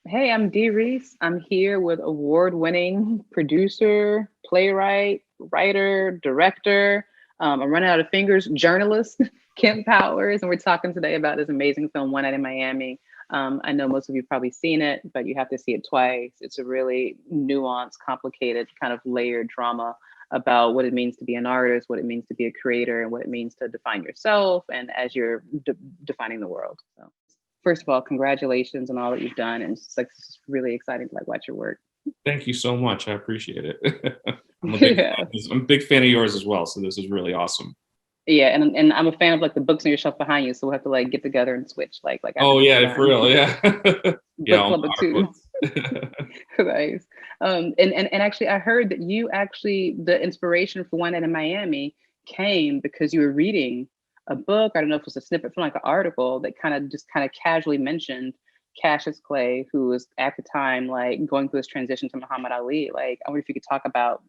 Hey, I'm Dee Rees. I'm here with award-winning producer, playwright, writer, director. I'm running out of fingers, journalist, Kemp Powers, and we're talking today about this amazing film, One Night in Miami. I know most of you probably seen it, but you have to see it twice. It's a really nuanced, complicated, kind of layered drama about what it means to be an artist, what it means to be a creator, and what it means to define yourself and as you're defining the world. So first of all, congratulations on all that you've done. And it's like it's really exciting to like watch your work. Thank you so much. I appreciate it. Yeah. I'm a big fan of yours as well. So this is really awesome. Yeah. And I'm a fan of like the books on your shelf behind you. So we'll have to like get together and switch like after Oh this is yeah, for done. real. Yeah. Yeah, Book all club of my two. books. Nice. And actually I heard that you actually the inspiration for One Night in Miami came because you were reading a book. I don't know if it was a snippet from like an article that kind of casually mentioned Cassius Clay, who was at the time like going through this transition to Muhammad Ali. Like, I wonder if you could talk about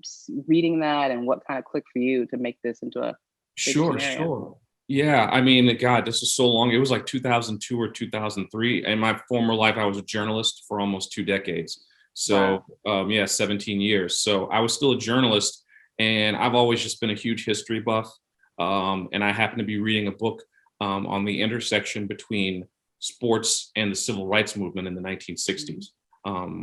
reading that and what kind of clicked for you to make this into a bigger Sure, scenario. sure. Yeah, I mean, God, this is so long. It was like 2002 or 2003. In my former life, I was a journalist for almost 2 decades. So, Wow. yeah, 17 years. So I was still a journalist, and I've always just been a huge history buff. And I happened to be reading a book on the intersection between sports and the civil rights movement in the 1960s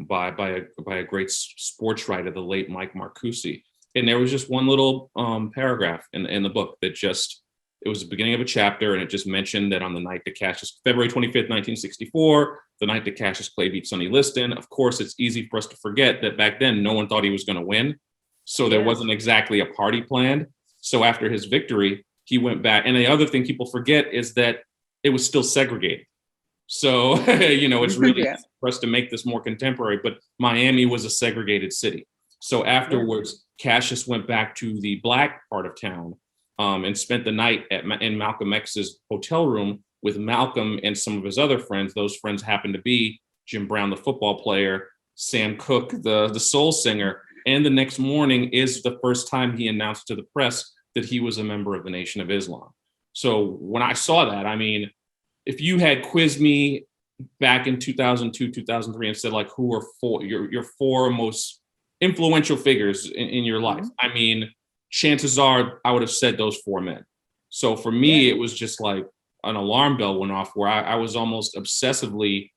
by a great sports writer, the late Mike Marcuse. And there was just one little paragraph in the book that just it was the beginning of a chapter, and it just mentioned that on the night that February 25th, 1964, the night that Cassius Clay beat Sonny Liston. Of course, it's easy for us to forget that back then no one thought he was going to win, so there Yeah. wasn't exactly a party planned. So after his victory, he went back. And the other thing people forget is that it was still segregated. So, it's really Yeah. easy for us to make this more contemporary, but Miami was a segregated city. So Yeah. afterwards, Cassius went back to the black part of town and spent the night in Malcolm X's hotel room with Malcolm and some of his other friends. Those friends happened to be Jim Brown, the football player, Sam Cooke, the soul singer. And the next morning is the first time he announced to the press that he was a member of the Nation of Islam. So when I saw that, I mean, if you had quizzed me back in 2002, 2003 and said like who are your four most influential figures in your life, Mhm. I mean, chances are I would have said those four men. So for Yeah. me, it was just like an alarm bell went off where I was almost obsessively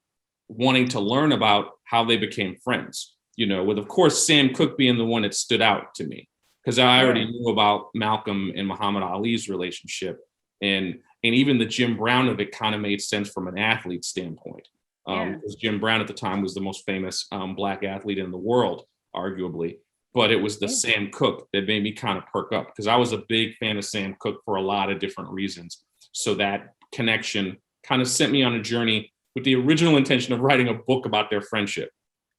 wanting to learn about how they became friends, with of course Sam Cooke being the one that stood out to me because I already Yeah. knew about Malcolm and Muhammad Ali's relationship, and even the Jim Brown of it kind of made sense from an athlete standpoint. Yeah. Because Jim Brown at the time was the most famous black athlete in the world, arguably. But it was the Yeah. Sam Cooke that made me kind of perk up because I was a big fan of Sam Cooke for a lot of different reasons. So that connection kind of sent me on a journey with the original intention of writing a book about their friendship.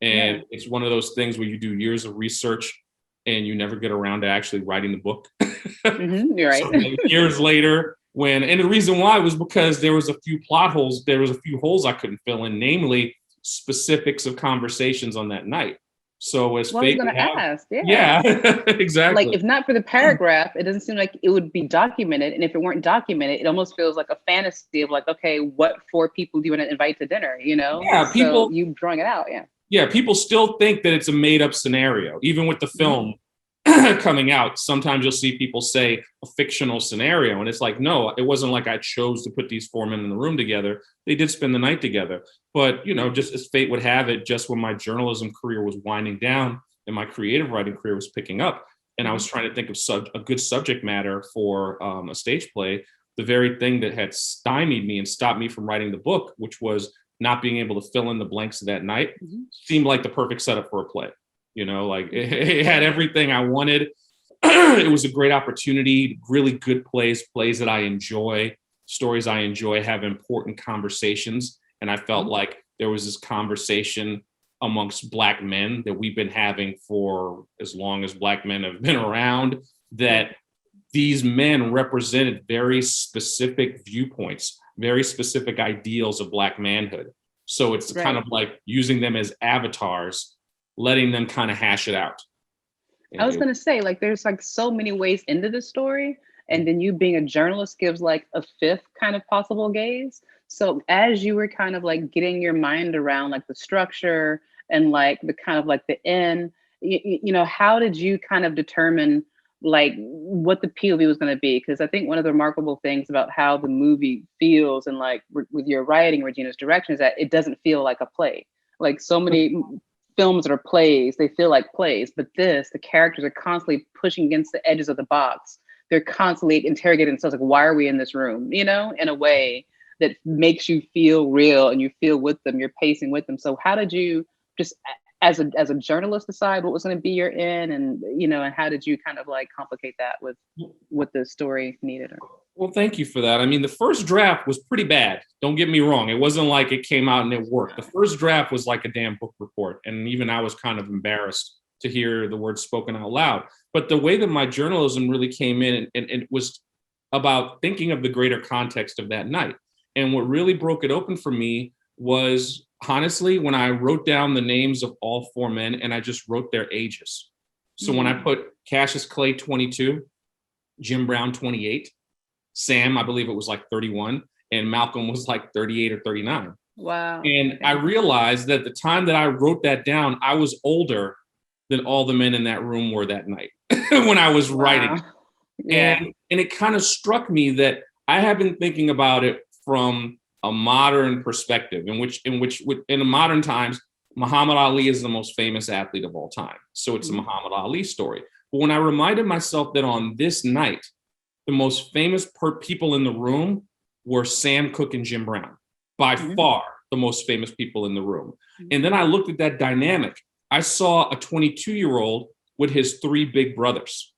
And Yeah. it's one of those things where you do years of research and you never get around to actually writing the book. You're right. So then years later, and the reason why was because there was a few plot holes, there was a few holes I couldn't fill in, namely specifics of conversations on that night. So as Well, I was fate gonna would have, ask, yeah. yeah, Like, exactly. if not for the paragraph, it doesn't seem like it would be documented. And if it weren't documented, it almost feels like a fantasy of like, okay, what four people do you want to invite to dinner? Yeah, So you drawing it out, yeah. people still think that it's a made up scenario, even with the Mhm. film coming out. Sometimes you'll see people say a fictional scenario, and it's like, no, it wasn't like I chose to put these four men in the room together. They did spend the night together, but Yeah. just as fate would have it, just when my journalism career was winding down and my creative writing career was picking up, and I Mhm. was trying to think of a good subject matter for a stage play, the very thing that had stymied me and stopped me from writing the book, which was not being able to fill in the blanks of that night, Mhm. seemed like the perfect setup for a play. Like Mhm. it had everything I wanted. It was a great opportunity, really good plays that I enjoy, stories I enjoy, have important conversations. And I felt Mhm. like there was this conversation amongst Black men that we've been having for as long as Black men have been around, Yeah. that these men represented very specific viewpoints, very specific ideals of Black manhood. So it's kind Right. of like using them as avatars, letting them kind of hash it out. I was It- gonna say, like, there's like so many ways into the story, and then you being a journalist gives like a fifth kind of possible gaze. So as you were kind of like getting your mind around like the structure and like the kind of like the end, how did you kind of determine like what the POV was going to be? Because I think one of the remarkable things about how the movie feels and like with your writing, Regina's direction, is that it doesn't feel like a play. Like so many films that are plays, they feel like plays, but the characters are constantly pushing against the edges of the box. They're constantly interrogating themselves, like, why are we in this room? In a way that makes you feel real and you feel with them, you're pacing with them. So how did you just as a journalist decide what was going to be your end, and and how did you kind of like complicate that with what the story needed? Well, thank you for that. I mean, the first draft was pretty bad. Don't get me wrong. It wasn't like it came out and it worked. The first draft was like a damn book report. And even I was kind of embarrassed to hear the words spoken out loud. But the way that my journalism really came in, and it was about thinking of the greater context of that night. And what really broke it open for me was, honestly, when I wrote down the names of all four men and I just wrote their ages. So when I put Cassius Clay 22, Jim Brown 28, Sam, I believe it was like 31, and Malcolm was like 38 or 39. Wow. And I realized that the time that I wrote that down, I was older than all the men in that room were that night when I was writing. Yeah. And it kind of struck me that I have been thinking about it from a modern perspective, in the modern times, Muhammad Ali is the most famous athlete of all time. So it's a Muhammad Ali story. But when I reminded myself that on this night, the most famous people in the room were Sam Cooke and Jim Brown, by far the most famous people in the room. And then I looked at that dynamic. I saw a 22-year-old with his three big brothers.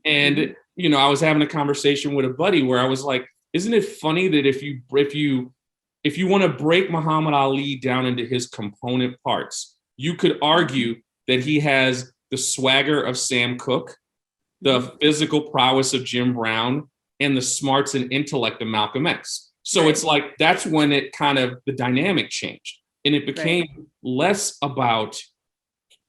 And, I was having a conversation with a buddy where I was like, isn't it funny that if you want to break Muhammad Ali down into his component parts, you could argue that he has the swagger of Sam Cooke, the physical prowess of Jim Brown, and the smarts and intellect of Malcolm X. So it's like, that's when it kind of, the dynamic changed. And it became less about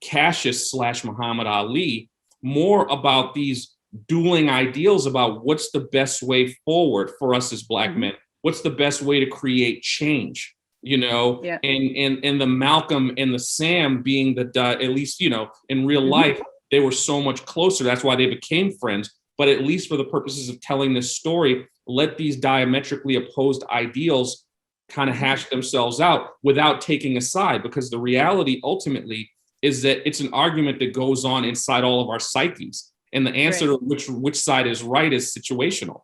Cassius / Muhammad Ali, more about these dueling ideals about what's the best way forward for us as Black men. What's the best way to create change, and the Malcolm and the Sam being at least, in real life, they were so much closer. That's why they became friends. But at least for the purposes of telling this story, let these diametrically opposed ideals kind of hash themselves out without taking a side, because the reality ultimately is that it's an argument that goes on inside all of our psyches. And the answer to which side is right is situational.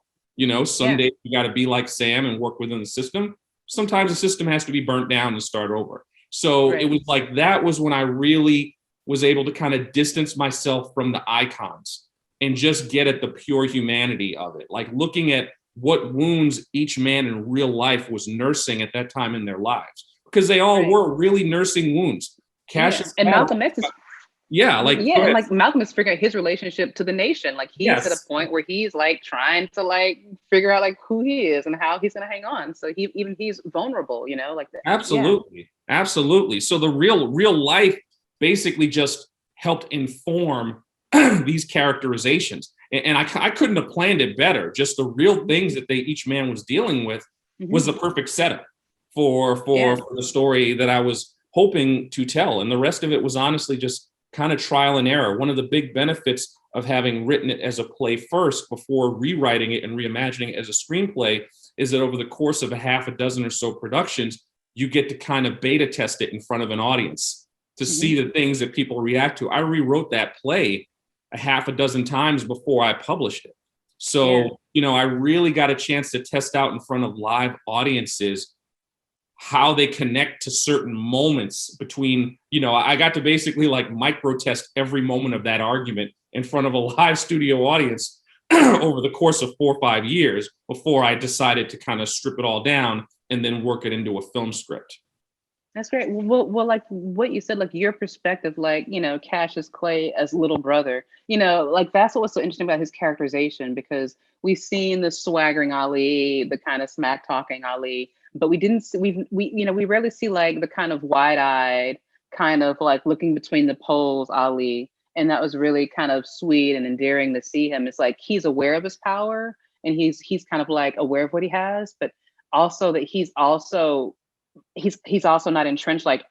Some days you got to be like Sam and work within the system. Sometimes the system has to be burnt down and start over. So it was like, that was when I really was able to kind of distance myself from the icons and just get at the pure humanity of it. Like looking at what wounds each man in real life was nursing at that time in their lives, because they all were really nursing wounds. Cassius and Malcolm X is and like Malcolm is figuring out his relationship to the nation. Like he's at a point where he's like trying to like figure out like who he is and how he's gonna hang on. So he's vulnerable, like that. Absolutely. So the real life basically just helped inform these characterizations. And I couldn't have planned it better. Just the real things that each man was dealing with was the perfect setup for the story that I was hoping to tell. And the rest of it was honestly just kind of trial and error. One of the big benefits of having written it as a play first before rewriting it and reimagining it as a screenplay is that over the course of a half a dozen or so productions, you get to kind of beta test it in front of an audience to see the things that people react to. I rewrote that play a half a dozen times before I published it. So, I really got a chance to test out in front of live audiences how they connect to certain moments between, I got to basically like micro test every moment of that argument in front of a live studio audience over the course of 4 or 5 years before I decided to kind of strip it all down and then work it into a film script. That's great. Well, like what you said, like your perspective, like, Cassius Clay as little brother, like that's what was so interesting about his characterization, because we've seen the swaggering Ali, the kind of smack talking Ali, but we didn't see, we rarely see like the kind of wide-eyed kind of like looking between the poles Ali. And that was really kind of sweet and endearing to see him. It's like he's aware of his power and he's kind of like aware of what he has, but also that he's also not entrenched like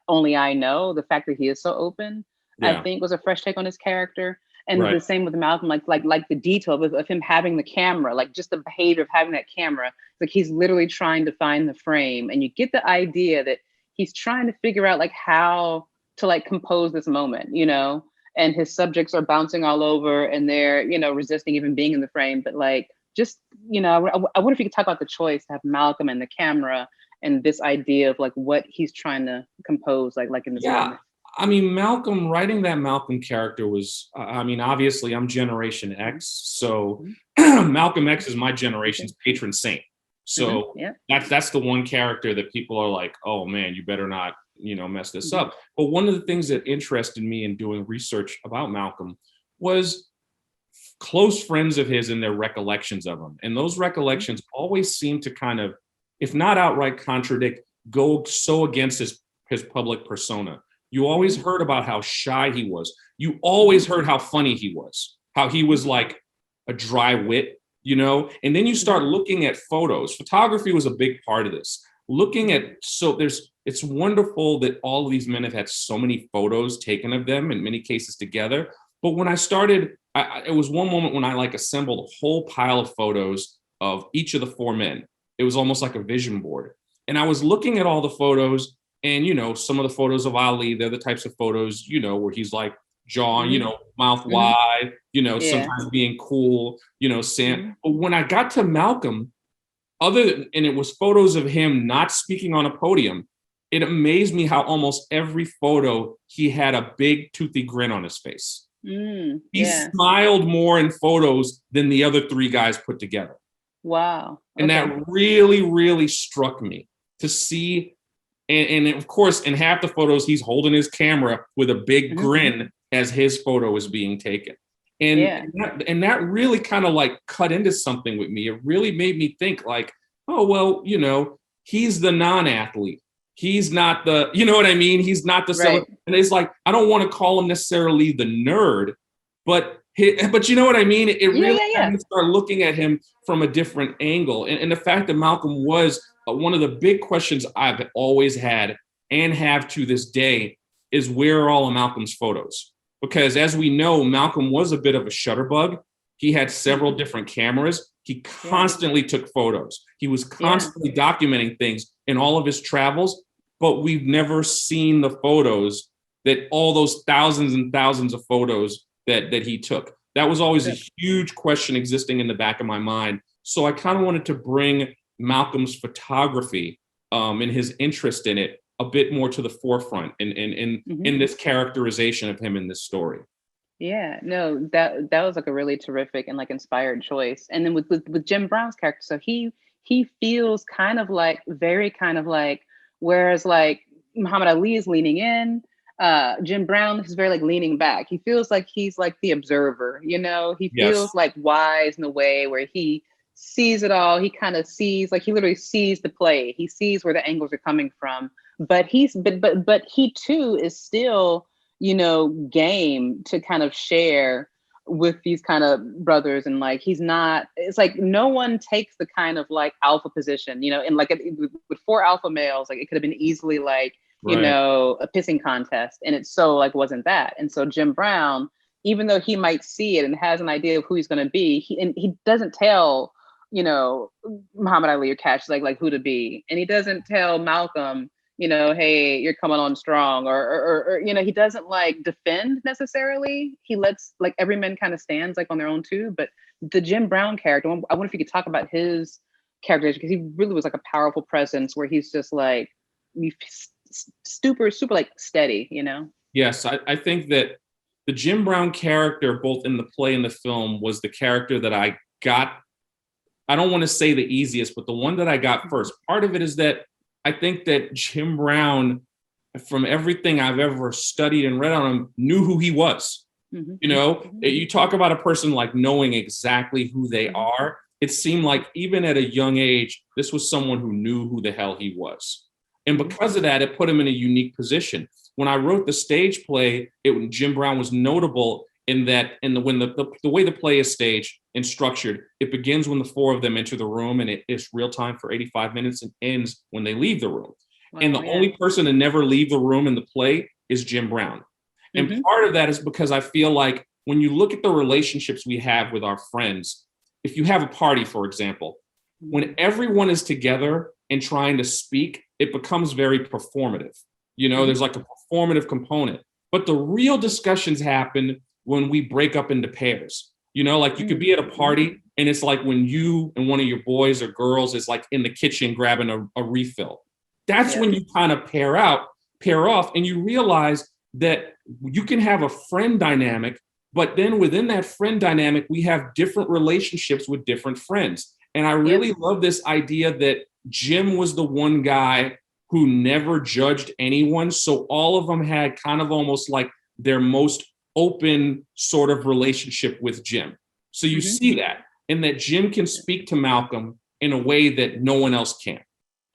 only I know. The fact that he is so open, I Yeah. think, was a fresh take on his character. And Right. the same with Malcolm, like the detail of him having the camera, like just the behavior of having that camera. Like he's literally trying to find the frame, and you get the idea that he's trying to figure out like how to like compose this moment, you know. And his subjects are bouncing all over, and they're, you know, resisting even being in the frame. But like, just, you know, I wonder if you could talk about the choice to have Malcolm and the camera and this idea of like what he's trying to compose, like in this Yeah. moment. I mean, Malcolm, writing that Malcolm character was, I mean, obviously I'm Generation X. So Malcolm X is my generation's patron saint. So Yeah. that's the one character that people are like, oh man, you better not, you know, mess this up. But one of the things that interested me in doing research about Malcolm was close friends of his and their recollections of him. And those recollections always seem to kind of, if not outright contradict, go so against his public persona. You always heard about how shy he was. You always heard how funny he was, how he was like a dry wit, you know? And then you start looking at photos. Photography was a big part of this. Looking at, so it's wonderful that all of these men have had so many photos taken of them, in many cases together. But when I started, it was one moment when I like assembled a whole pile of photos of each of the four men. It was almost like a vision board. And I was looking at all the photos, and, you know, some of the photos of Ali, they're the types of photos, you know, where he's like jaw, you know, mouth wide, you know, sometimes being cool, you know, Sam. But when I got to Malcolm, and it was photos of him not speaking on a podium, it amazed me how almost every photo he had a big toothy grin on his face. He smiled more in photos than the other three guys put together. Wow. Okay. And that really, really struck me to see. And of course, in half the photos, he's holding his camera with a big grin as his photo is being taken. And that really kind of like cut into something with me. It really made me think like, oh, well, you know, he's the non-athlete. He's not the, you know what I mean? He's not the, and it's like, I don't want to call him necessarily the nerd, but you know what I mean? It really had me start looking at him from a different angle. And the fact that Malcolm was one of the big questions I've always had and have to this day is, where are all of Malcolm's photos? Because as we know, Malcolm was a bit of a shutterbug. He had several different cameras. He constantly took photos. He was constantly documenting things in all of his travels, but we've never seen the photos, that all those thousands and thousands of photos that he took. That was always a huge question existing in the back of my mind. So I kind of wanted to bring Malcolm's photography and his interest in it a bit more to the forefront in this characterization of him in this story. Yeah, no, that was like a really terrific and like inspired choice. And then with Jim Brown's character, so he feels kind of like very kind of like, whereas like Muhammad Ali is leaning in, Jim Brown is very like leaning back. He feels like he's like the observer, you know. He feels like wise in a way where he sees it all. He kind of sees, like he literally sees the play. He sees where the angles are coming from. But he too is still, you know, game to kind of share with these kind of brothers. And like, he's not, it's like no one takes the kind of like alpha position, you know, and like with four alpha males, like it could have been easily like, you know, a pissing contest. And it's so like, wasn't that. And so Jim Brown, even though he might see it and has an idea of who he's going to be, he doesn't tell, you know, Muhammad Ali or Cash like who to be. And he doesn't tell Malcolm, you know, hey, you're coming on strong, or you know, he doesn't like defend necessarily. He lets like every man kind of stands like on their own too. But the Jim Brown character, I wonder if you could talk about his character, because he really was like a powerful presence where he's just like super like steady, you know? Yes, I think that the Jim Brown character, both in the play and the film, was the character that I got. I don't want to say the easiest, but the one that I got first. Part of it is that I think that Jim Brown, from everything I've ever studied and read on him, knew who he was. You know, you talk about a person like knowing exactly who they are. It seemed like even at a young age, this was someone who knew who the hell he was. And because of that, it put him in a unique position. When I wrote the stage play, Jim Brown was notable in that when the way the play is staged and structured, it begins when the four of them enter the room, and it is real time for 85 minutes and ends when they leave the room. Wow, and the only person to never leave the room in the play is Jim Brown. And part of that is because I feel like when you look at the relationships we have with our friends, if you have a party, for example, when everyone is together and trying to speak, it becomes very performative. There's like a performative component. But the real discussions happen when we break up into pairs. Like you could be at a party and it's like when you and one of your boys or girls is like in the kitchen grabbing a refill. That's when you kind of pair off, and you realize that you can have a friend dynamic, but then within that friend dynamic, we have different relationships with different friends. And I really love this idea that Jim was the one guy who never judged anyone. So all of them had kind of almost like their most open sort of relationship with Jim. So you see that, and that Jim can speak to Malcolm in a way that no one else can.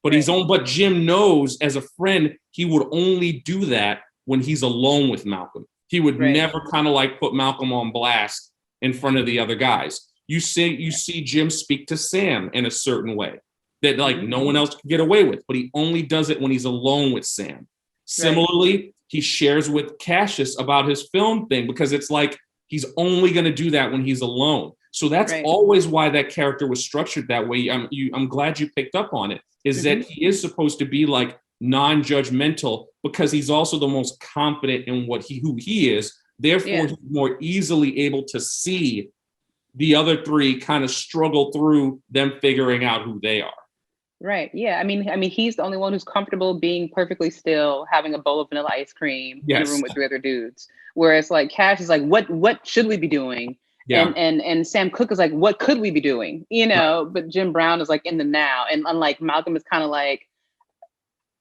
But but Jim knows as a friend, he would only do that when he's alone with Malcolm. He would never kind of like put Malcolm on blast in front of the other guys. You see Jim speak to Sam in a certain way that like no one else can get away with, but he only does it when he's alone with Sam. Similarly, he shares with Cassius about his film thing because it's like he's only going to do that when he's alone. So that's always why that character was structured that way. I'm glad you picked up on it, is that he is supposed to be like non-judgmental because he's also the most confident in who he is. Therefore, he's more easily able to see the other three kind of struggle through them figuring out who they are. Right. Yeah. I mean, he's the only one who's comfortable being perfectly still, having a bowl of vanilla ice cream in a room with three other dudes. Whereas like Cash is like, what should we be doing? Yeah. And Sam Cooke is like, what could we be doing? But Jim Brown is like in the now. And unlike Malcolm is kind of like,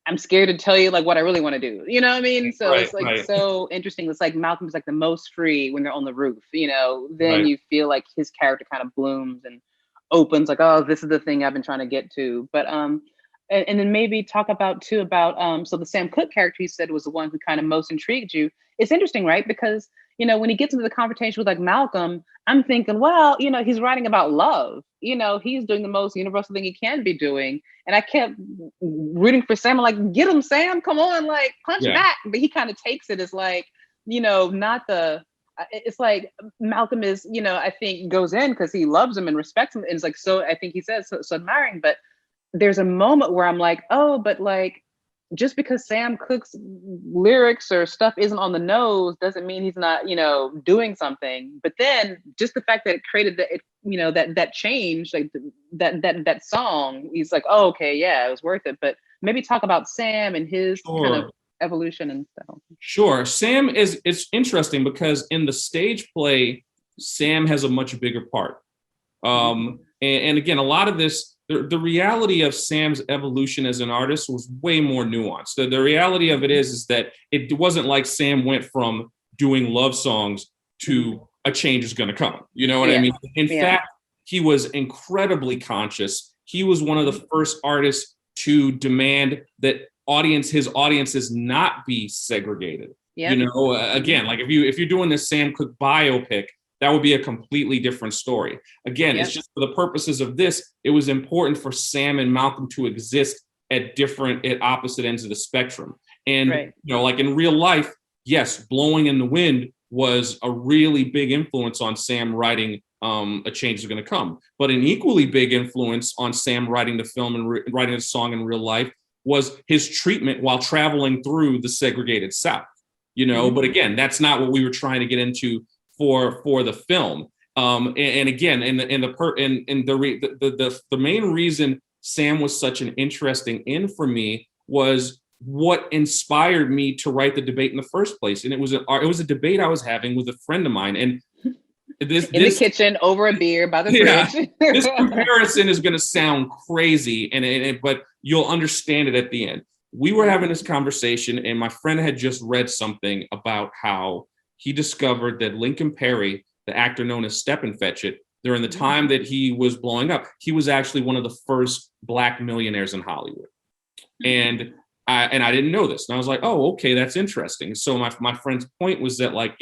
I'm scared to tell you like what I really want to do. You know what I mean? So it's like so interesting. It's like Malcolm is like the most free when they're on the roof, then you feel like his character kind of blooms and opens like, oh, this is the thing I've been trying to get to. But and then maybe talk about so the Sam Cooke character you said was the one who kind of most intrigued you. It's interesting, right? Because when he gets into the confrontation with like Malcolm, I'm thinking, well, he's writing about love. He's doing the most universal thing he can be doing. And I kept rooting for Sam. I'm like, get him, Sam, come on, like punch back. But he kind of takes it as like, not the, it's like Malcolm is, I think goes in because he loves him and respects him. And it's like, so I think he says so admiring, but there's a moment where I'm like, oh, but like, just because Sam Cooke's lyrics or stuff isn't on the nose doesn't mean he's not, doing something. But then just the fact that it created that change, like that song, he's like, oh, okay, yeah, it was worth it. But maybe talk about Sam and his kind of evolution and stuff. Sure. Sam it's interesting because in the stage play, Sam has a much bigger part. And again, a lot of this, the reality of Sam's evolution as an artist was way more nuanced. The reality of it is that it wasn't like Sam went from doing love songs to a change is going to come. You know what I mean? In fact, he was incredibly conscious. He was one of the first artists to demand that his audiences not be segregated. Again, like if you're doing this Sam Cooke biopic, that would be a completely different story. Again, it's just for the purposes of this, it was important for Sam and Malcolm to exist at opposite ends of the spectrum. And, like in real life, yes, Blowing in the Wind was a really big influence on Sam writing A Change Is Gonna Come. But an equally big influence on Sam writing the film and writing the song in real life was his treatment while traveling through the segregated South. But again, that's not what we were trying to get into for the film, and again, the main reason Sam was such an interesting in for me was what inspired me to write the debate in the first place, and it was a debate I was having with a friend of mine, and this the kitchen over a beer by the fridge. This comparison is going to sound crazy, but you'll understand it at the end. We were having this conversation, and my friend had just read something about how he discovered that Lincoln Perry, the actor known as Stepin Fetchit, during the time that he was blowing up, he was actually one of the first Black millionaires in Hollywood. And And I didn't know this. And I was like, oh, okay, that's interesting. So my friend's point was that, like,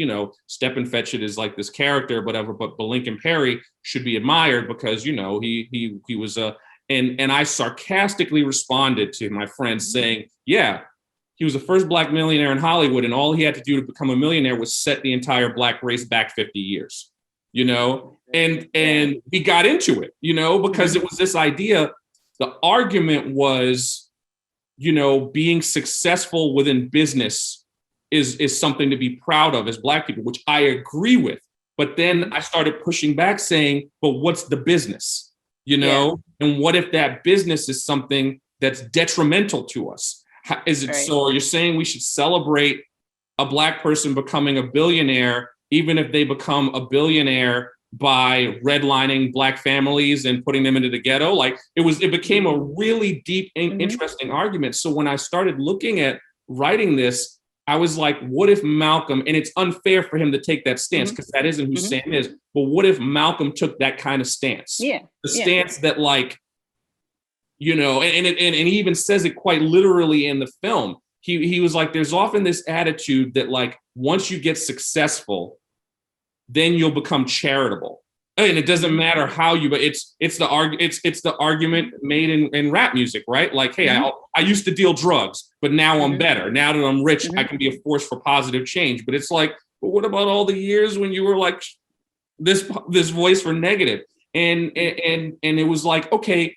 Stepin Fetchit is like this character, but Lincoln Perry should be admired because, he was and I sarcastically responded to my friend saying, yeah, he was the first Black millionaire in Hollywood, and all he had to do to become a millionaire was set the entire Black race back 50 years, and he got into it, because it was this idea. The argument was, being successful within business is something to be proud of as Black people, which I agree with. But then I started pushing back saying, but what's the business? And what if that business is something that's detrimental to us? Is it so you're saying we should celebrate a Black person becoming a billionaire, even if they become a billionaire by redlining Black families and putting them into the ghetto? Like it became a really deep and interesting argument. So when I started looking at writing this, I was like, what if Malcolm, and it's unfair for him to take that stance because that isn't who Sam is, but what if Malcolm took that kind of stance? The stance that, like, and he even says it quite literally in the film. He was like, there's often this attitude that, like, once you get successful, then you'll become charitable, and it doesn't matter how you. But it's the argument made in rap music, right? Like, hey, I used to deal drugs, but now I'm better. Now that I'm rich, I can be a force for positive change. But it's like, but what about all the years when you were like this voice for negative? And it was like, okay,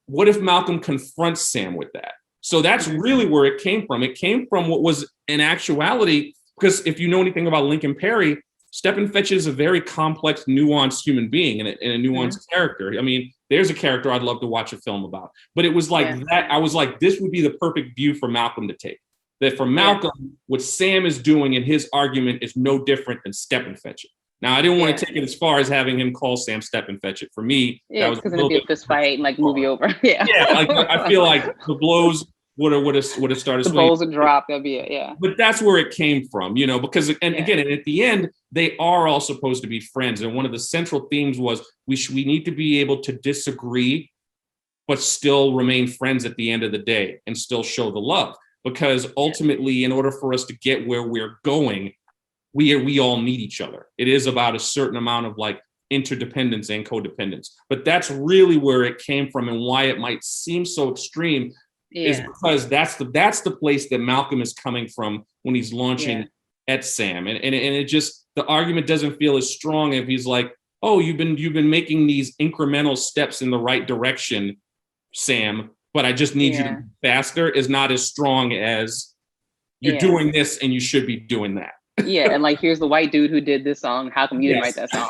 what if Malcolm confronts Sam with that? So that's really where it came from. It came from what was in actuality, because if you know anything about Lincoln Perry, Stepin Fetchit is a very complex, nuanced human being and a nuanced character. I mean, there's a character I'd love to watch a film about. But it was like that. I was like, this would be the perfect view for Malcolm to take. That for Malcolm, what Sam is doing in his argument is no different than Stepin Fetchit. Now, I didn't want to take it as far as having him call Sam Stepin Fetchit. For me, that was because it'd be a fist fight and like movie over. Like I feel like the blows would have started. The bowls would drop. That'd be it. But that's where it came from, because again, and at the end, they are all supposed to be friends. And one of the central themes was we need to be able to disagree, but still remain friends at the end of the day and still show the love. Because ultimately, in order for us to get where we're going, we all need each other. It is about a certain amount of like interdependence and codependence. But that's really where it came from, and why it might seem so extreme is because that's the place that Malcolm is coming from when he's launching at Sam. And it just, the argument doesn't feel as strong if he's like, oh, you've been making these incremental steps in the right direction, Sam, but I just need you to be faster, is not as strong as you're doing this and you should be doing that. And like, here's the white dude who did this song. How come you didn't write that song?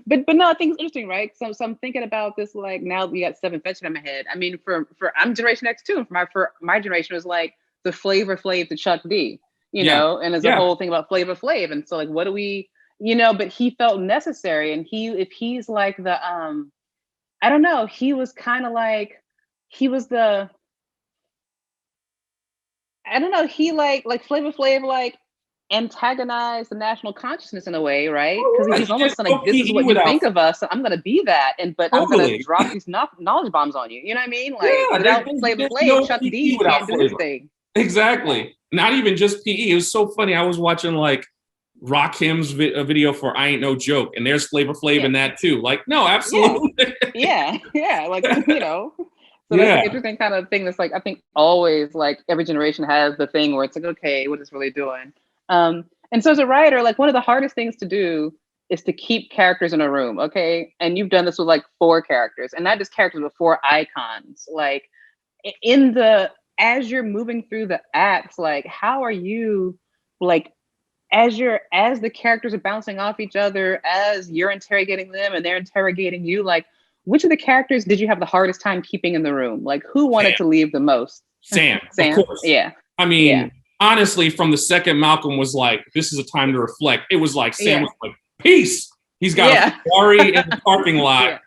But no, I think it's interesting, right? So I'm thinking about this, like, now we got Stepin Fetchit in my head. I mean, for I'm Generation X too. And for my generation, was like the Flavor Flav to Chuck D, and there's a whole thing about Flavor Flav. And so, like, what do we, but he felt necessary. And if he's like the, I don't know, he was kind of like, he was the, I don't know, he like Flavor Flav, like, antagonize the national consciousness in a way, right? Because he's almost like, this is what you think of us, so I'm gonna be that, but I'm gonna drop these knowledge bombs on you. You know what I mean? Like, without Flavor Flav, Chuck D can't do his thing. Exactly. Not even just PE. It was so funny. I was watching like Rakim's video for I Ain't No Joke, and there's Flavor Flav in that too. Like, no, absolutely. Like, So that's an interesting kind of thing that's like, I think always, like, every generation has the thing where it's like, okay, what is this really doing? And so as a writer, like, one of the hardest things to do is to keep characters in a room, okay? And you've done this with like 4 characters, and not just characters, but 4 icons. Like, as you're moving through the acts, like, how are you, like, as the characters are bouncing off each other, as you're interrogating them and they're interrogating you, like, which of the characters did you have the hardest time keeping in the room? Like, who wanted to leave the most? Sam. Sam? Of course. I mean, honestly, from the second Malcolm was like, this is a time to reflect, it was like Sam was like, peace. He's got a Ferrari in the parking lot.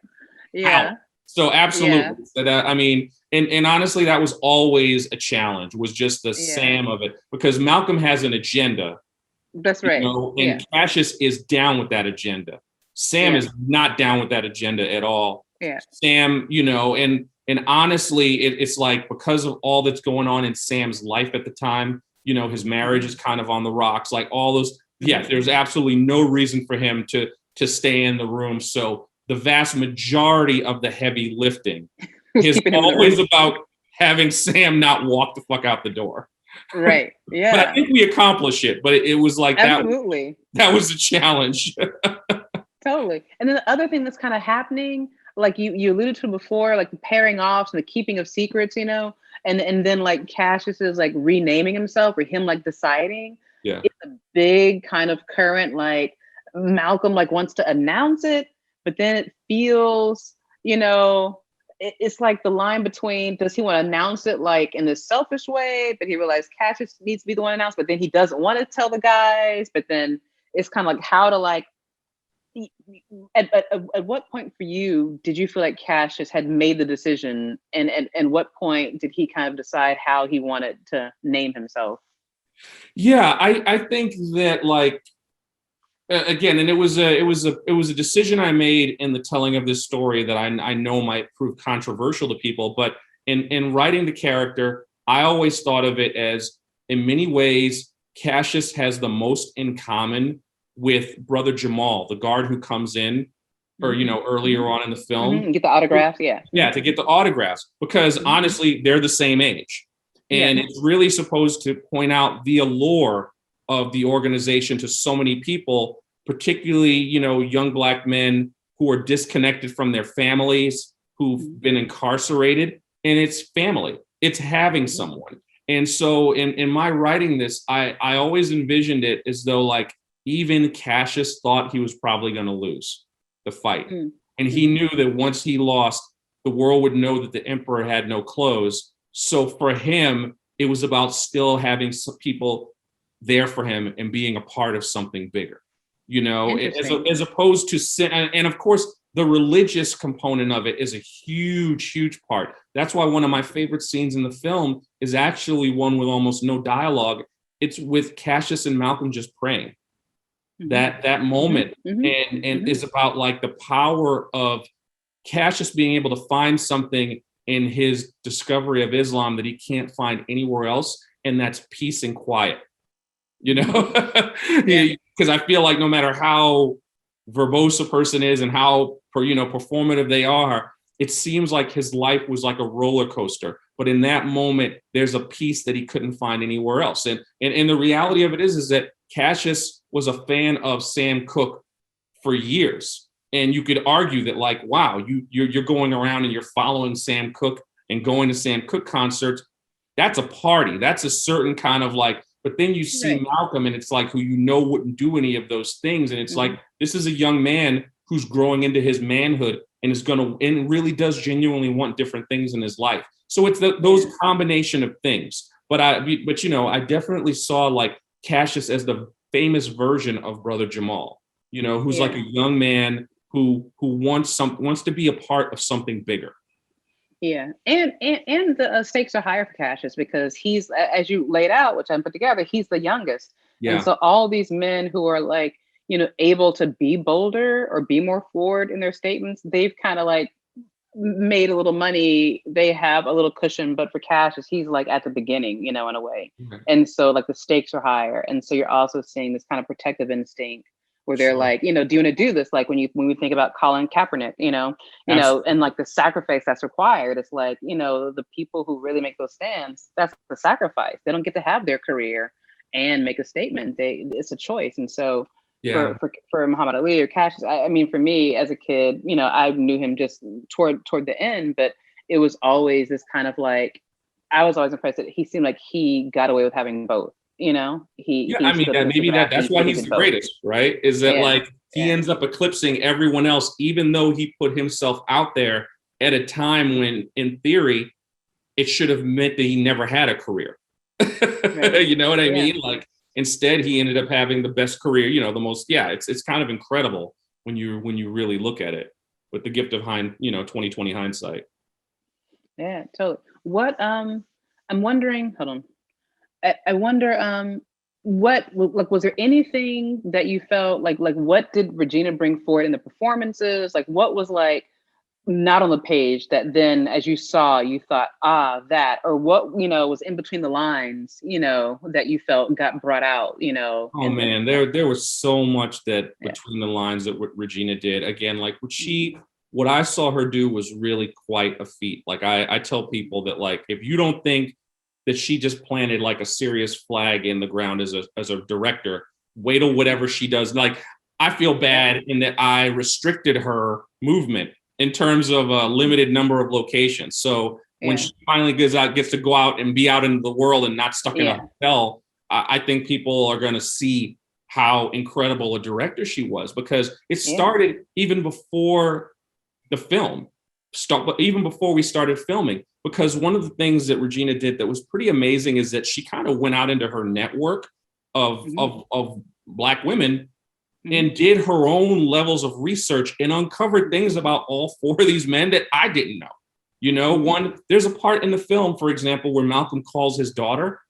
Out. So absolutely. So that, I mean, and honestly, that was always a challenge, was just the Sam of it, because Malcolm has an agenda. That's right. And Cassius is down with that agenda. Sam is not down with that agenda at all. Sam, and And honestly, it's like, because of all that's going on in Sam's life at the time, you know, his marriage is kind of on the rocks, like all those. Yeah, there's absolutely no reason for him to stay in the room. So the vast majority of the heavy lifting is always about having Sam not walk the fuck out the door. Right. Yeah. But I think we accomplished it. But it was like absolutely that was a challenge. Totally. And then the other thing that's kind of happening, like you alluded to before, like the pairing off and the keeping of secrets, you know, and then like Cassius is like renaming himself, or him like deciding. Yeah. It's a big kind of current, like Malcolm like wants to announce it, but then it feels, you know, it's like the line between, does he want to announce it like in this selfish way, but he realized Cassius needs to be the one to announce, but then he doesn't want to tell the guys, but then it's kind of like how to like, at what point for you did you feel like Cassius had made the decision, and what point did he kind of decide how he wanted to name himself? Yeah, I think that, like, again, and it was a decision I made in the telling of this story that I know might prove controversial to people, but in writing the character, I always thought of it as, in many ways, Cassius has the most in common with Brother Jamal, the guard who comes in, or, you know, earlier on in the film. Get the autographs, yeah. Yeah, to get the autographs, because honestly, they're the same age. And it's really supposed to point out the allure of the organization to so many people, particularly, you know, young Black men who are disconnected from their families, who've been incarcerated. And it's family, it's having someone. And so in my writing this, I always envisioned it as though, like, even Cassius thought he was probably going to lose the fight. And he knew that once he lost, the world would know that the emperor had no clothes. So for him, it was about still having some people there for him and being a part of something bigger, you know, as opposed to, and of course, the religious component of it is a huge, huge part. That's why one of my favorite scenes in the film is actually one with almost no dialogue. It's with Cassius and Malcolm just praying. That moment and is about like the power of Cassius being able to find something in his discovery of Islam that he can't find anywhere else, and that's peace and quiet, you know. Because I feel like no matter how verbose a person is and how performative they are, it seems like his life was like a roller coaster, but in that moment there's a peace that he couldn't find anywhere else. And the reality of it is that Cassius was a fan of Sam Cooke for years. And you could argue that, like, wow, you're going around and you're following Sam Cooke and going to Sam Cooke concerts. That's a party. That's a certain kind of like, but then you see Malcolm and it's like, who wouldn't do any of those things. And it's like, this is a young man who's growing into his manhood and is and really does genuinely want different things in his life. So it's those combination of things. But I definitely saw like Cassius as the famous version of Brother Jamal, you know, who's like a young man who wants to be a part of something bigger. Yeah, and the stakes are higher for Cassius because he's, as you laid out, which I put together, he's the youngest. And so all these men who are like, you know, able to be bolder or be more forward in their statements, they've kind of like made a little money, they have a little cushion, but for Cassius, he's like at the beginning, you know, in a way. And so like the stakes are higher. And so you're also seeing this kind of protective instinct where they're like, you know, do you want to do this? Like when we think about Colin Kaepernick, you know, and like the sacrifice that's required, it's like, you know, the people who really make those stands, that's the sacrifice. They don't get to have their career and make a statement. It's a choice. And so for Muhammad Ali or Cassius, I mean, for me as a kid, you know, I knew him just toward the end, but it was always this kind of like, I was always impressed that he seemed like he got away with having both. You know, that's why he's the greatest, right? Is that like he ends up eclipsing everyone else, even though he put himself out there at a time when, in theory, it should have meant that he never had a career. You know what I mean? Like instead, he ended up having the best career. You know, the most. Yeah, it's kind of incredible when you really look at it with the gift of 2020 hindsight. Yeah, totally. What I'm wondering. Hold on. I wonder, was there anything that you felt like what did Regina bring forward in the performances? Like, what was like not on the page, that then as you saw, you thought, ah, that, or what, was in between the lines, that you felt got brought out, Oh in the. man, there was so much that Yeah. between the lines that what Regina did. Again, like what I saw her do was really quite a feat. Like I tell people that, like, if you don't think that she just planted like a serious flag in the ground as a director, wait till whatever she does. Like, I feel bad in that I restricted her movement in terms of a limited number of locations. So when Yeah. she finally gets to go out and be out into the world and not stuck in a Yeah. hotel, I think people are going to see how incredible a director she was, because it Yeah. started even before the film, but even before we started filming. Because one of the things that Regina did that was pretty amazing is that she kind of went out into her network of Mhm. of Black women Mhm. and did her own levels of research and uncovered things about all four of these men that I didn't know. There's a part in the film, for example, where Malcolm calls his daughter,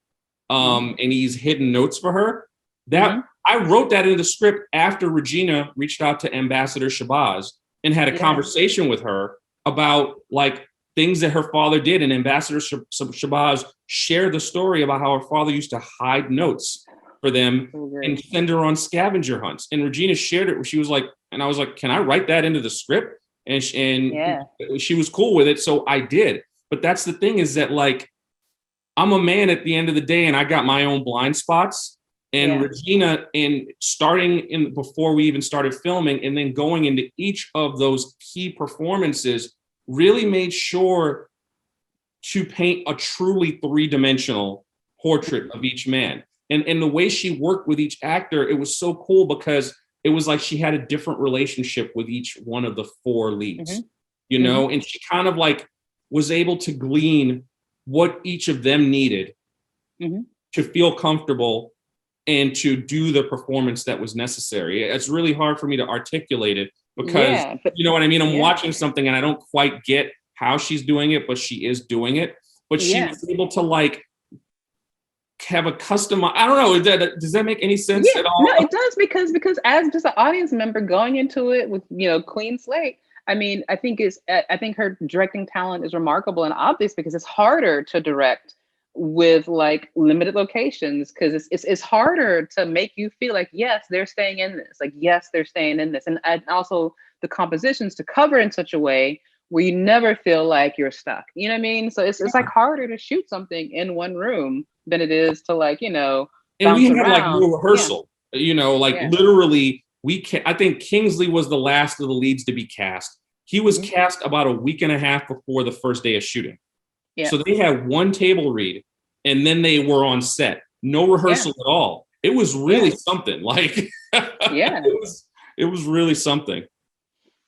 and he's hidden notes for her. That I wrote that in the script after Regina reached out to Ambassador Shabazz and had a conversation with her about like things that her father did. And Ambassador Shabazz shared the story about how her father used to hide notes for them and send her on scavenger hunts. And Regina shared it where she was like, and I was like, can I write that into the script? And she was cool with it. So I did. But that's the thing, is that like, I'm a man at the end of the day, and I got my own blind spots. And Regina, in starting in before we even started filming, and then going into each of those key performances, really made sure to paint a truly three-dimensional portrait of each man. And the way she worked with each actor, it was so cool, because it was like she had a different relationship with each one of the four leads, and she kind of like was able to glean what each of them needed to feel comfortable and to do the performance that was necessary. It's really hard for me to articulate it, because you know what I mean? I'm watching something and I don't quite get how she's doing it, but she is doing it. But she was able to like have a custom. I don't know. Does that make any sense at all? No, it does, because as just an audience member going into it with clean slate, I mean, I think her directing talent is remarkable and obvious, because it's harder to direct with like limited locations, because it's harder to make you feel like, yes, they're staying in this, like, yes, they're staying in this, and also the compositions to cover in such a way where you never feel like you're stuck. You know what I mean? So it's like harder to shoot something in one room than it is to like, and bounce we had around. like more rehearsal, literally I think Kingsley was the last of the leads to be cast. He was cast about a week and a half before the first day of shooting. So they had one table read and then they were on set. No rehearsal at all. It was really something. Like it was really something.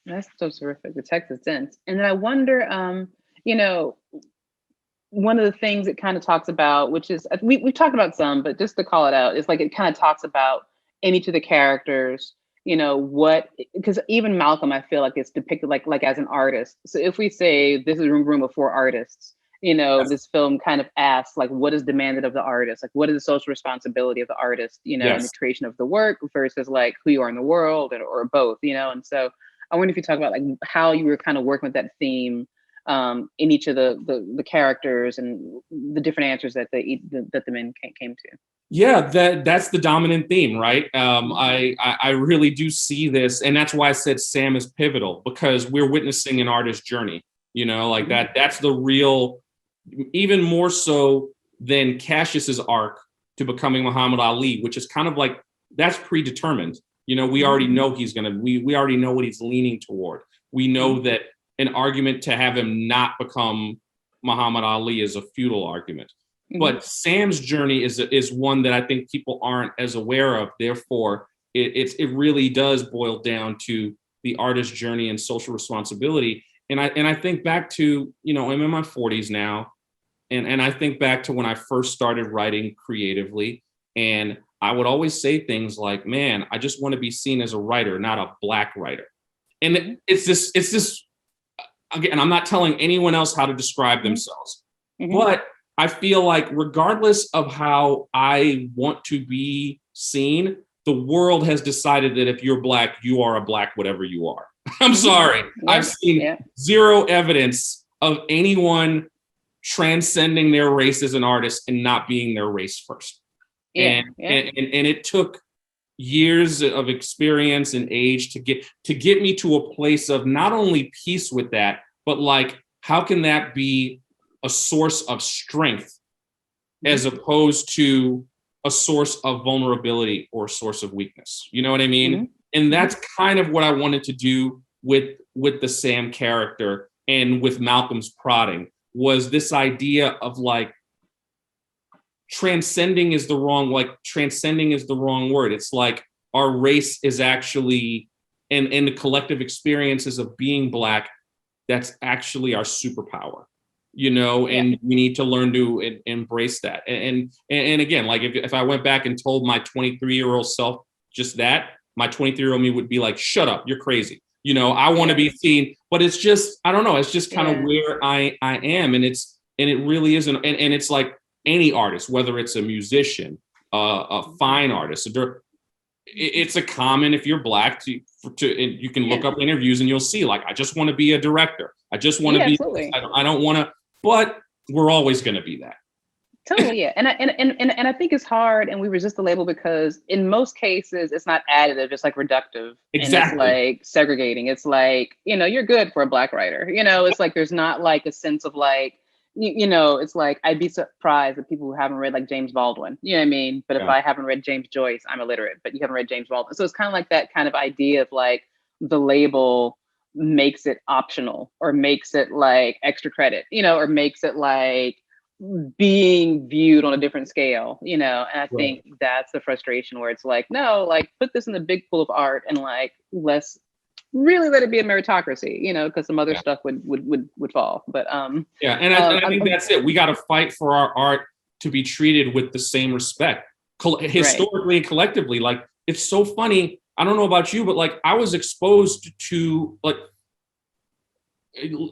That's so terrific. The text is dense. And then I wonder, one of the things it kind of talks about, which is we've talked about some, but just to call it out, is like it kind of talks about in each of the characters, because even Malcolm, I feel like it's depicted like as an artist. So if we say this is a room of four artists, this film kind of asks like, what is demanded of the artist? Like, what is the social responsibility of the artist, in the creation of the work versus like who you are in the world, or both, And so I wonder if you talk about like how you were kind of working with that theme in each of the characters and the different answers that the men came to. Yeah, that's the dominant theme, right? I really do see this, and that's why I said Sam is pivotal, because we're witnessing an artist's journey. Like that's the real, even more so than Cassius's arc to becoming Muhammad Ali, which is kind of like that's predetermined. We already know we already know what he's leaning toward. We know that an argument to have him not become Muhammad Ali is a futile argument. But Sam's journey is one that I think people aren't as aware of. Therefore, it really does boil down to the artist's journey and social responsibility. And I think back to, I'm in my 40s now, and I think back to when I first started writing creatively, and I would always say things like, man, I just want to be seen as a writer, not a Black writer. And it's this, again, I'm not telling anyone else how to describe themselves, but I feel like regardless of how I want to be seen, the world has decided that if you're Black, you are a Black, whatever you are. I'm sorry. Yeah. I've seen Yeah. zero evidence of anyone transcending their race as an artist and not being their race first. Yeah. And it took years of experience and age to get me to a place of not only peace with that, but like, how can that be a source of strength as opposed to a source of vulnerability or a source of weakness? You know what I mean? And that's kind of what I wanted to do with the Sam character and with Malcolm's prodding, was this idea of like, transcending is the wrong word. It's like, our race is actually, and the collective experiences of being Black, that's actually our superpower, you know, and we need to learn to embrace that. And again, like if I went back and told my 23-year-old self just that, my 23-year-old me would be like, shut up, you're crazy. You know, I want to be seen, but it's just, I don't know, it's just kind of where I am. And it really isn't. And it's like any artist, whether it's a musician, a fine artist, it's a common, if you're Black, to you can look up interviews and you'll see, like, I just want to be a director. I just want to be, I don't want to, but we're always going to be that. Totally, yeah. And I think it's hard, and we resist the label because in most cases it's not additive, it's like reductive. Exactly. And it's like segregating. It's like, you know, you're good for a Black writer. You know, it's like there's not like a sense of like, you know, it's like, I'd be surprised at people who haven't read like James Baldwin. You know what I mean? But if I haven't read James Joyce, I'm illiterate, but you haven't read James Baldwin. So it's kind of like that kind of idea of like the label makes it optional or makes it like extra credit, you know, or makes it like being viewed on a different scale, you know. And I think that's the frustration where it's like, no, like put this in the big pool of art and like let's really let it be a meritocracy, you know, because some other stuff would fall. But and I think that's it. We got to fight for our art to be treated with the same respect, historically and collectively. Like, it's so funny. I don't know about you, but like, I was exposed to like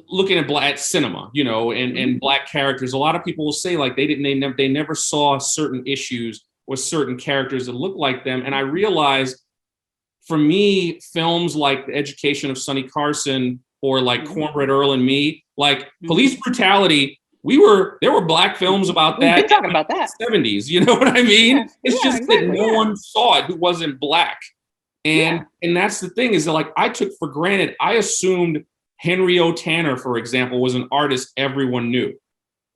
looking at cinema, you know, and Black characters. A lot of people will say like they never saw certain issues with certain characters that look like them. And I realized, for me, films like The Education of Sonny Carson or like Cornbread Earl and Me, like police brutality, there were Black films about that. We've been talking about that. 70s, you know what I mean? It's just exactly, that no one saw it who wasn't Black. And that's the thing, is that like, I took for granted, I assumed Henry O. Tanner, for example, was an artist everyone knew.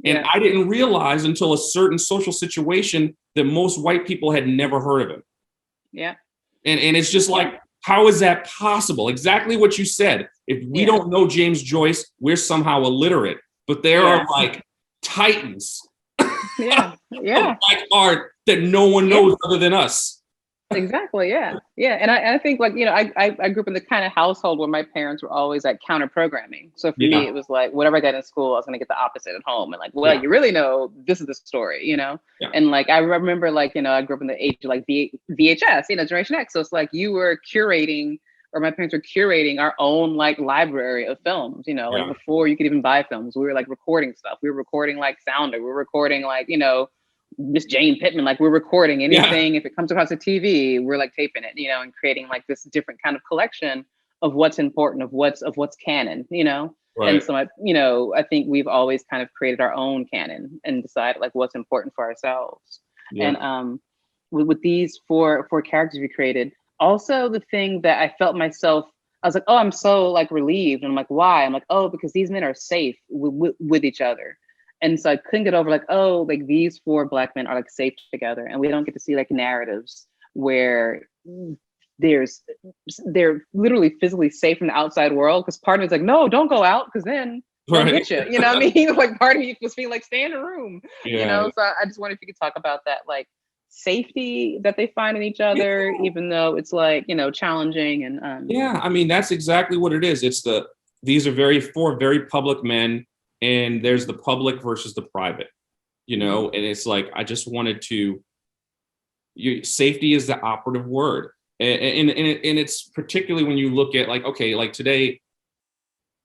And I didn't realize until a certain social situation that most white people had never heard of him. Yeah. And it's just like, how is that possible? Exactly what you said. If we don't know James Joyce, we're somehow illiterate. But there are like titans of Black art that no one knows other than us. Exactly. Yeah. And I think, like, you know, I grew up in the kind of household where my parents were always like counter programming. So for me, it was like, whatever I got in school, I was going to get the opposite at home. And like, well, you really know, this is the story, you know? And like, I remember, like, you know, I grew up in the age of like VHS, you know, Generation X. So it's like you were curating, or my parents were curating our own like library of films, you know, like before you could even buy films, we were like recording stuff. We were recording like Sounder. We were recording like, you know, Miss Jane Pittman, like we're recording anything. If it comes across the TV, we're like taping it, you know, and creating like this different kind of collection of what's important, of what's canon, you know. And so I think we've always kind of created our own canon and decided like what's important for ourselves. And with these four characters we created, also the thing that I felt myself, I was like, oh, I'm so like relieved. And I'm like, why? I'm like, oh, because these men are safe with each other. And so I couldn't get over like, oh, like these four Black men are like safe together, and we don't get to see like narratives where they're literally physically safe from the outside world. Because part of me is like, no, don't go out, because then they'll get you. You know what I mean? Like part of me was feeling like, stay in the room. You know. So I just wondered if you could talk about that, like safety that they find in each other, even though it's like, you know, challenging and I mean, that's exactly what it is. It's these are four very public men. And there's the public versus the private, you know, and it's like, I just wanted to, safety is the operative word. And it's particularly when you look at like, okay, like today,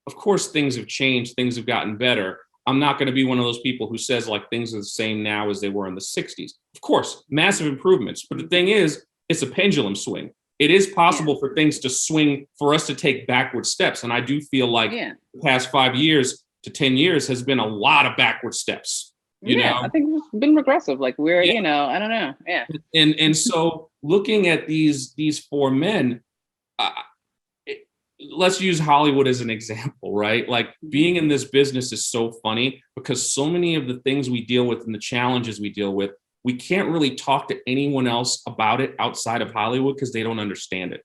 of course, things have changed, things have gotten better. I'm not going to be one of those people who says like things are the same now as they were in the 60s. Of course, massive improvements. But the thing is, it's a pendulum swing. it is possible for things to swing, for us to take backward steps. And I do feel like the past 5 years to 10 years has been a lot of backward steps. You know, I think it's been regressive. Like we're, you know, I don't know. Yeah. And so looking at these 4 men, let's use Hollywood as an example, right? Like being in this business is so funny because so many of the things we deal with and the challenges we deal with, we can't really talk to anyone else about it outside of Hollywood because they don't understand it,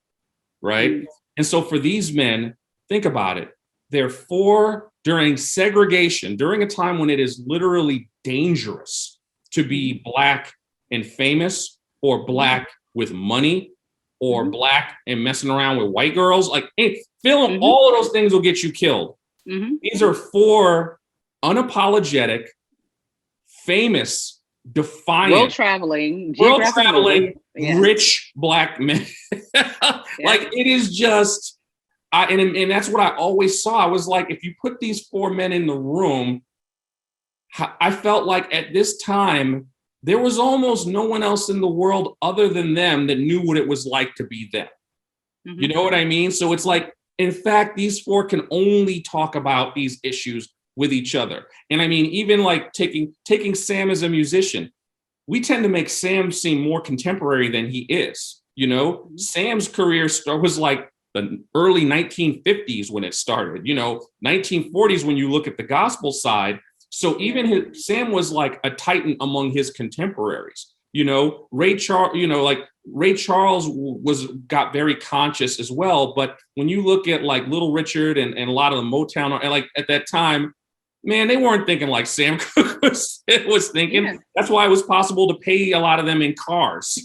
right? And so for these men, think about it. They're 4 during segregation, during a time when it is literally dangerous to be Black and famous or Black with money or Black and messing around with white girls. Like, film, all of those things will get you killed. These are 4 unapologetic, famous, defiant, world-traveling, rich Black men. Like, it is just... and that's what I always saw. I was like, if you put these 4 men in the room, I felt like at this time, there was almost no one else in the world other than them that knew what it was like to be them. You know what I mean? So it's like, in fact, these 4 can only talk about these issues with each other. And I mean, even like taking Sam as a musician, we tend to make Sam seem more contemporary than he is. You know, Sam's career was like the early 1950s when it started, you know, 1940s when you look at the gospel side. So even Sam was like a titan among his contemporaries. You know, Ray Charles got very conscious as well. But when you look at like Little Richard and a lot of the Motown, and like at that time, man, they weren't thinking like Sam Cooke was thinking. That's why it was possible to pay a lot of them in cars,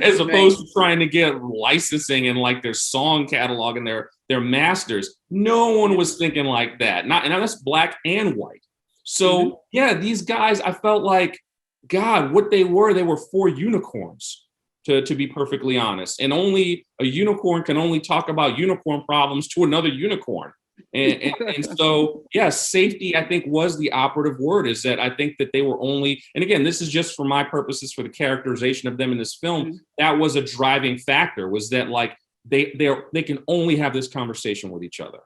as opposed to trying to get licensing and like their song catalog and their masters. No one was thinking like that. And that's Black and white. So these guys, I felt like, God, what they were 4 unicorns, to be perfectly honest. And only a unicorn can only talk about unicorn problems to another unicorn. And so, safety, I think, was the operative word. Is that I think that they were only, and again, this is just for my purposes, for the characterization of them in this film, that was a driving factor, was that like they can only have this conversation with each other.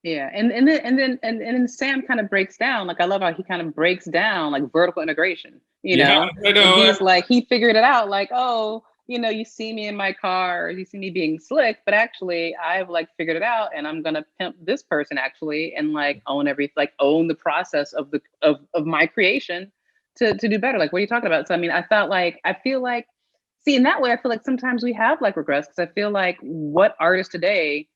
Yeah, and then Sam kind of breaks down. Like, I love how he kind of breaks down like vertical integration. You know, I know. And he's like, he figured it out. Like, oh, you know, you see me in my car, or you see me being slick, but actually I've like figured it out, and I'm gonna pimp this person actually, and like own own the process of my creation to do better. Like, what are you talking about? So I mean, I feel like, see, in that way, I feel like sometimes we have like regrets, because I feel like what artist today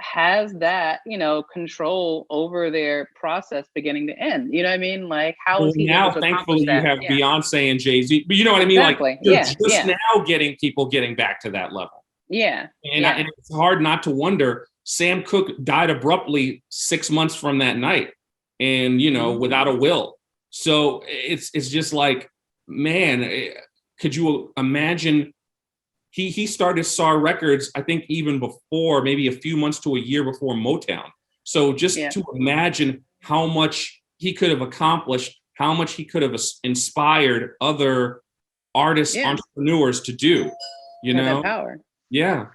has that, you know, control over their process beginning to end. You know what I mean? Like, how is he now able to thankfully accomplish that? you have Beyonce and Jay-Z, but you know what I mean? Exactly. Like, you're just now getting people getting back to that level. And it's hard not to wonder, Sam Cooke died abruptly 6 months from that night, and you know, without a will. So it's just like, man, could you imagine? He started SAR Records, I think, even before, maybe a few months to a year before Motown. So just to imagine how much he could have accomplished, how much he could have inspired other artists, entrepreneurs to do, you know, that power. Yeah.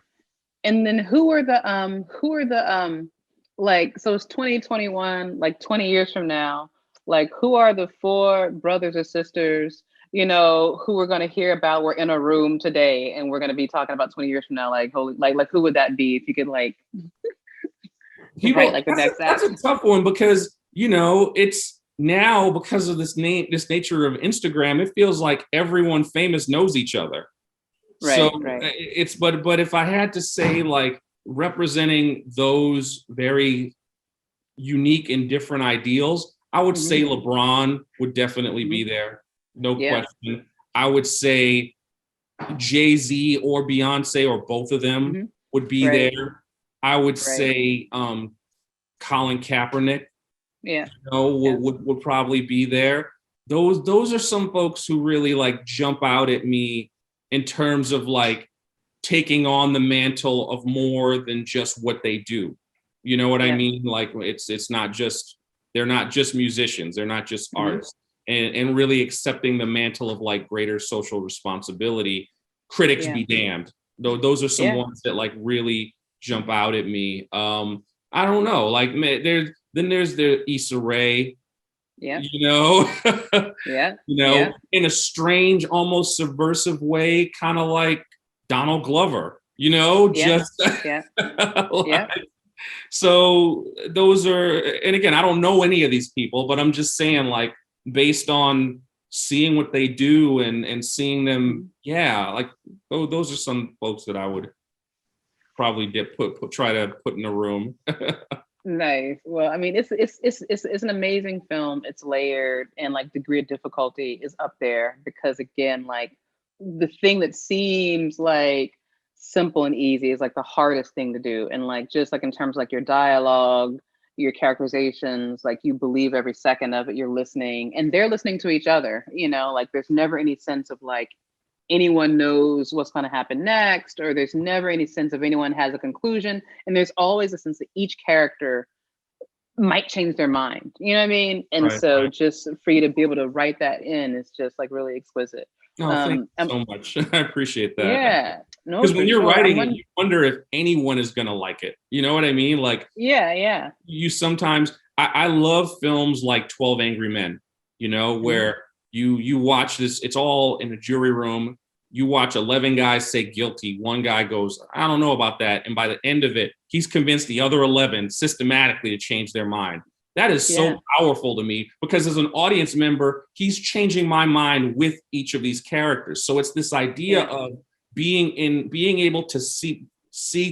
And then who are the like, so it's 2021, like 20 years from now, like, who are the 4 brothers or sisters, you know, who we're going to hear about? We're in a room today and we're going to be talking about 20 years from now. Like, holy, like who would that be? If you could like, like the next that's a tough one, because, you know, it's now, because of this nature of Instagram, it feels like everyone famous knows each other. It's, but if I had to say, like, representing those very unique and different ideals, I would say LeBron would definitely be there. No question. I would say Jay-Z or Beyonce, or both of them, would be there. I would say Colin Kaepernick, you know, would probably be there. Those are some folks who really like jump out at me in terms of like taking on the mantle of more than just what they do. You know what I mean? Like, it's not just, they're not just musicians, they're not just artists. And really accepting the mantle of like greater social responsibility. Critics be damned. Those are some Yeah. ones that like really jump out at me. I don't know, like there's the Issa Rae, Yeah. you know, Yeah. you Yeah. know, in a strange, almost subversive way, kind of like Donald Glover, you know, Yeah. just Yeah. Yeah. like, so those are, and again, I don't know any of these people, but I'm just saying, like, based on seeing what they do and seeing them, yeah, like, oh, those are some folks that I would probably try to put in a room. Nice. Well, I mean, it's an amazing film. It's layered, and like degree of difficulty is up there because again, like the thing that seems like simple and easy is like the hardest thing to do. And like just like in terms of like your dialogue, your characterizations, like you believe every second of it, you're listening and they're listening to each other, you know, like there's never any sense of like anyone knows what's going to happen next, or there's never any sense of anyone has a conclusion. And there's always a sense that each character might change their mind. You know what I mean? And Right, so right. just for you to be able to write that in is just like really exquisite. Oh, thank you so much. I appreciate that. Yeah, no, Because when for you're sure. writing it, you wonder if anyone is going to like it. You know what I mean? Like, Yeah, yeah. you sometimes, I love films like 12 Angry Men, you know, Mhm. where you watch this, it's all in a jury room. You watch 11 guys say guilty. One guy goes, I don't know about that. And by the end of it, he's convinced the other 11 systematically to change their mind. That is Yeah, so powerful to me because as an audience member, he's changing my mind with each of these characters. So it's this idea yeah, of being able to see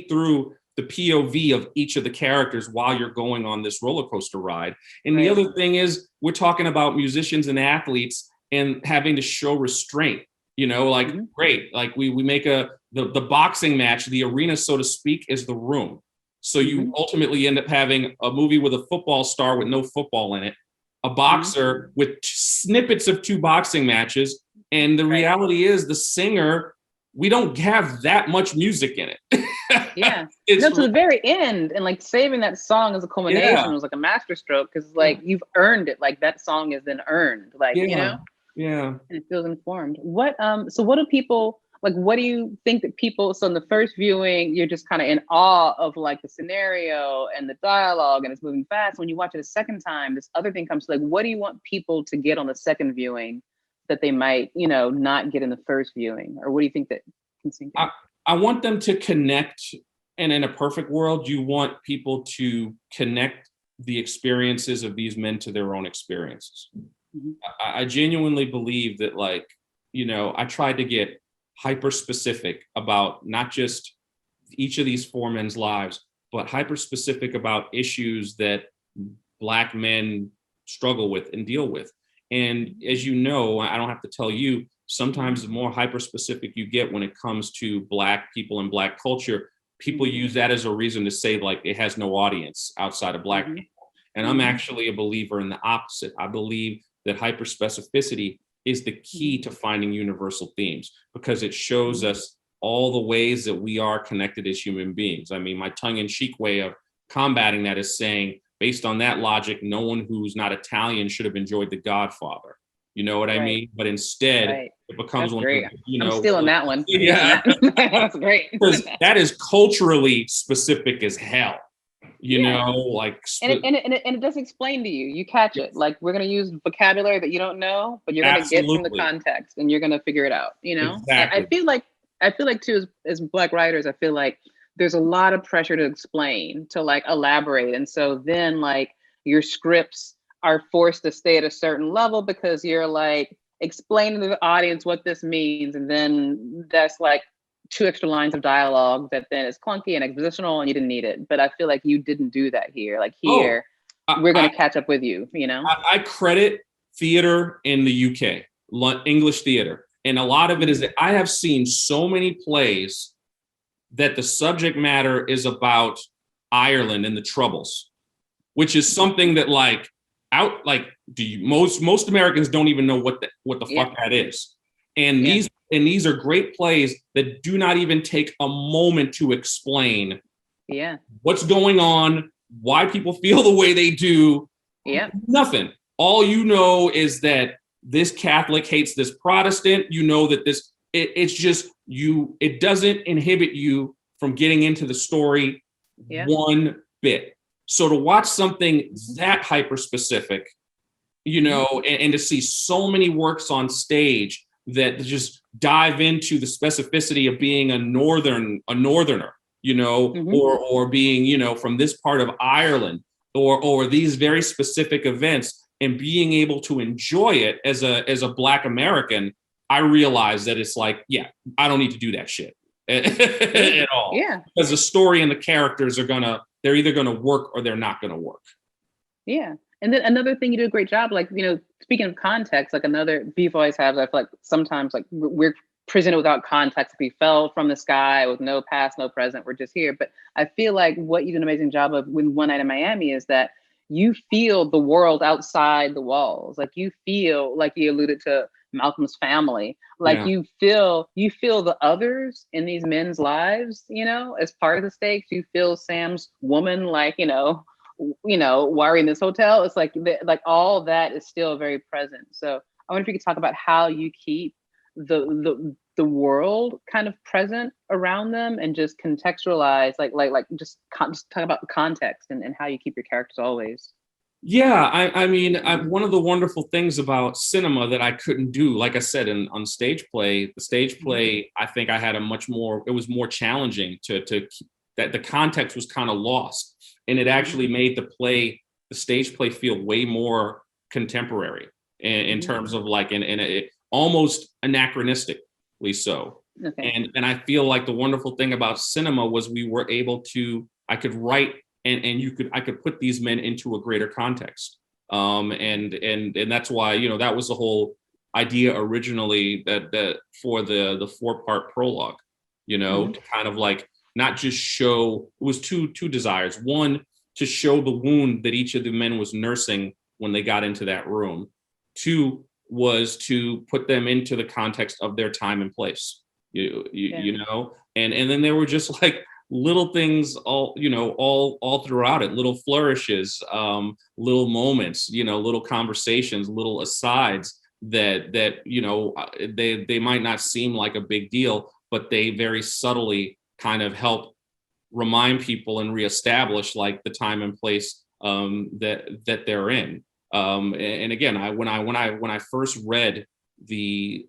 through the POV of each of the characters while you're going on this roller coaster ride. And the right. other thing is we're talking about musicians and athletes and having to show restraint. You know, like Mhm. great, like we make the boxing match, the arena, so to speak, is the room. So you Mhm. ultimately end up having a movie with a football star with no football in it, a Mhm. boxer with snippets of two boxing matches, and the Right. reality is the singer, we don't have that much music in it. Yeah. It's No, to the very end, and like saving that song as a yeah, culmination was like a masterstroke because yeah, like you've earned it. Like that song is then earned. Like, you yeah, know? yeah. And it feels informed. So what do people like what do you think that people so in the first viewing you're just kind of in awe of like the scenario and the dialogue and it's moving fast. When you watch it a second time, this other thing comes like what do you want people to get on the second viewing that they might, you know, not get in the first viewing? Or what do you think that can sink in? I want them to connect, and in a perfect world, you want people to connect the experiences of these men to their own experiences. Mhm. I genuinely believe that, like, you know, I tried to get hyper specific about not just each of these four men's lives, but hyper specific about issues that Black men struggle with and deal with. And as you know, I don't have to tell you, sometimes the more hyper specific you get when it comes to Black people and Black culture, people Mhm. use that as a reason to say like it has no audience outside of Black Mhm. people. And I'm Mhm. actually a believer in the opposite. I believe that hyper specificity is the key Mhm. to finding universal themes because it shows Mhm. us all the ways that we are connected as human beings. I mean, my tongue in cheek way of combating that is saying, based on that logic, no one who's not Italian should have enjoyed The Godfather. You know what I Right. mean? But instead, Right. it becomes That's one great. of, you I'm know, stealing that one. I'm using yeah, that. That's great. because that is culturally specific as hell. You Yeah. know, like And it does explain to you. You catch it. Like we're gonna use vocabulary that you don't know, but you're gonna get from the absolutely, context and you're gonna figure it out, you know? I exactly. feel like too as Black writers, I feel like there's a lot of pressure to explain, to like elaborate. And so then like your scripts are forced to stay at a certain level because you're like explaining to the audience what this means. And then that's like two extra lines of dialogue that then is clunky and expositional and you didn't need it. But I feel like you didn't do that here. Like Oh, here, I, we're I, gonna catch up with you, you know? I credit theater in the UK, English theater. And a lot of it is Mhm. that I have seen so many plays that the subject matter is about Ireland and the Troubles, which is something that like do you most Americans don't even know what the Yeah, fuck that is. And yeah, these are great plays that do not even take a moment to explain yeah, what's going on, why people feel the way they do. yeah, Nothing. All you know is that this Catholic hates this Protestant. You know that it's just it doesn't inhibit you from getting into the story one bit. So to watch something that hyper specific, and to see so many works on stage that just dive into the specificity of being a northerner, or being, from this part of Ireland, or these very specific events, and being able to enjoy it as a Black American, I realized that it's like, yeah, I don't need to do that shit at all. Yeah. Because the story and the characters they're either gonna work or they're not gonna work. Yeah. And then another thing you do a great job, like, speaking of context, like another beef I always have, I feel like sometimes like we're presented without context. We fell from the sky with no past, no present. We're just here. But I feel like what you do an amazing job of with One Night in Miami is that you feel the world outside the walls. Like you feel, like you alluded to, Malcolm's family. Like you feel the others in these men's lives, as part of the stakes. You feel Sam's woman, like, wiring this hotel. It's like all that is still very present. So I wonder if you could talk about how you keep the world kind of present around them, and just contextualize, just talk about the context and how you keep your characters always. Yeah, I mean, one of the wonderful things about cinema that I couldn't do, like I said, on stage play, the stage play, I think I had it was more challenging to keep, that the context was kind of lost. And it actually made the stage play feel way more contemporary in terms of like, and it almost anachronistically so. Okay. And I feel like the wonderful thing about cinema was we were able to, I could write and I could put these men into a greater context. And that's why, that was the whole idea originally that for the 4-part prologue, to kind of like, not just show, it was two desires. One, to show the wound that each of the men was nursing when they got into that room. Two, was to put them into the context of their time and place, and then there were just like little things all throughout it, little flourishes, little moments, little conversations, little asides that they might not seem like a big deal, but they very subtly kind of help remind people and reestablish like the time and place that they're in. And again, when I first read the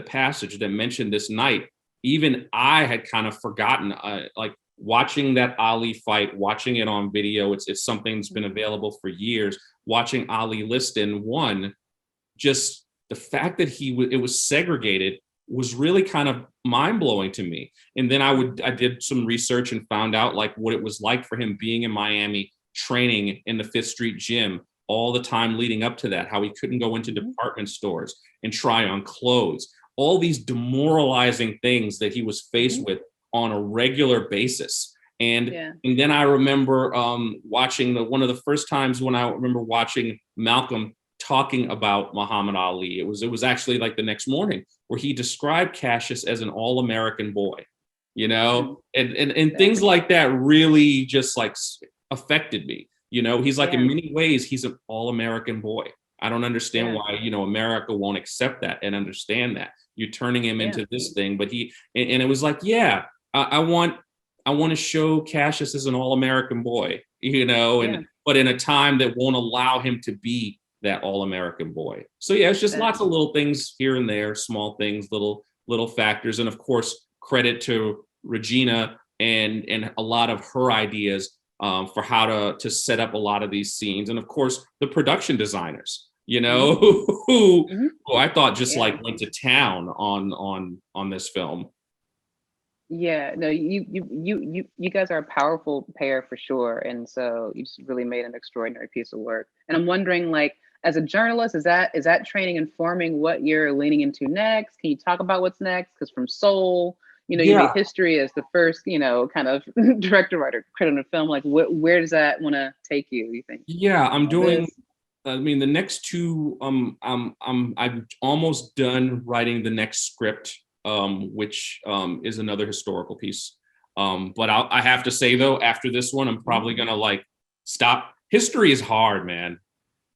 passage that mentioned this night, even I had kind of forgotten, like watching that Ali fight, watching it on video. It's something that's been available for years. Watching Ali Liston won, just the fact that it was segregated was really kind of mind blowing to me. And then I did some research and found out like what it was like for him being in Miami, training in the Fifth Street gym all the time leading up to that, how he couldn't go into department stores and try on clothes, all these demoralizing things that he was faced with on a regular basis. And then I remember watching one of the first times when I remember watching Malcolm talking about Muhammad Ali. It was actually like the next morning where he described Cassius as an all-American boy, and things like that really just like affected me. He's like, in many ways, he's an all-American boy. I don't understand why, America won't accept that and understand that. You're turning him into this thing, but and it was like, I want to show Cassius as an all-American boy, but in a time that won't allow him to be that all-American boy. So it's just lots of little things here and there, small things, little factors. And of course, credit to Regina and a lot of her ideas for how to set up a lot of these scenes. And of course, the production designers, who I thought just like went to town on this film. Yeah, no, you guys are a powerful pair for sure. And so you just really made an extraordinary piece of work. And I'm wondering, like, as a journalist, is that training informing what you're leaning into next? Can you talk about what's next? Because from Soul, you made history as the first, kind of director, writer, credit of film. Like, where does that want to take you, you think? Yeah, I'm doing, I mean, the next two, I'm almost done writing the next script, which is another historical piece. But I have to say, though, after this one, I'm probably going to like stop. History is hard, man.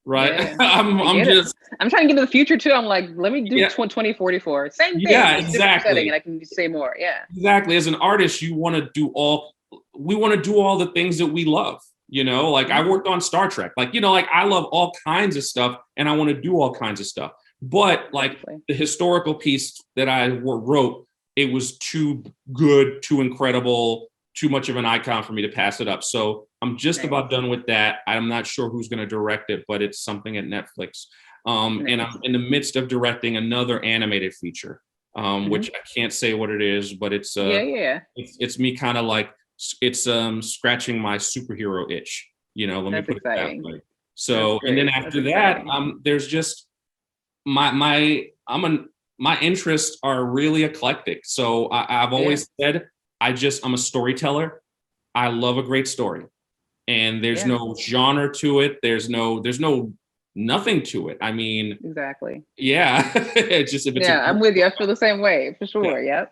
right? Yeah, I I'm get it. just, I'm trying to get to the future too. I'm like, let me do yeah, 2044. Same thing, yeah, just different setting, exactly. and I can say more. Yeah. Exactly. As an artist, we want to do all the things that we love. Like I Hmm. worked on Star Trek. Like, like I love all kinds of stuff and I want to do all kinds of stuff. But like Exactly. the historical piece that I wrote, it was too good, too incredible, too much of an icon for me to pass it up. So I'm just Nice. about done with that. I'm not sure who's going to direct it, but it's something at Netflix. And I'm Nice. in the midst of directing another animated feature, Hmm. which I can't say what it is, but Yeah, yeah. it's me kind of like it's scratching my superhero itch. Let me That's put it that exciting. way. That's So, and then great. That's after that, exciting. there's just my interests are really eclectic. So I've Yeah. always said I'm a storyteller. I love a great story, and there's Yeah. no genre to it. There's no nothing to it. I mean, Exactly. yeah, it's just if it's a Yeah, good I'm with you. I feel the same way for yeah. sure. Yep.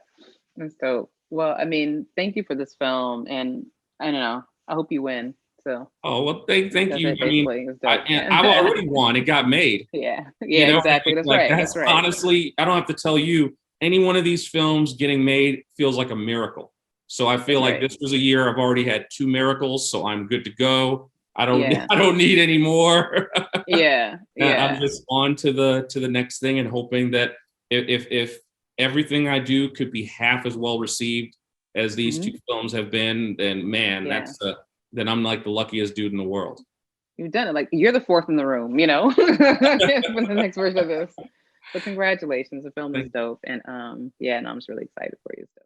That's dope. Well, I mean, thank you for this film, and I don't know. I hope you win. So Oh well, thank that's you. it. I mean, Basically, it's dope. I've Yeah. already won. It got made. Yeah. Yeah. Exactly. That's Like right. That's that's right. honestly, I don't have to tell you. Any one of these films getting made feels like a miracle. So I feel That's like right. this was a year I've already had two miracles, so I'm good to go. I don't Yeah. I don't need any more. Yeah. I'm Yeah. just on to the next thing and hoping that if everything I do could be half as well received as these Hmm. two films have been, then man, Yeah. then I'm like the luckiest dude in the world. You've done it. Like you're the fourth in the room, for the next version of this. But congratulations. The film is Thank dope. And yeah, and I'm just really excited for you. So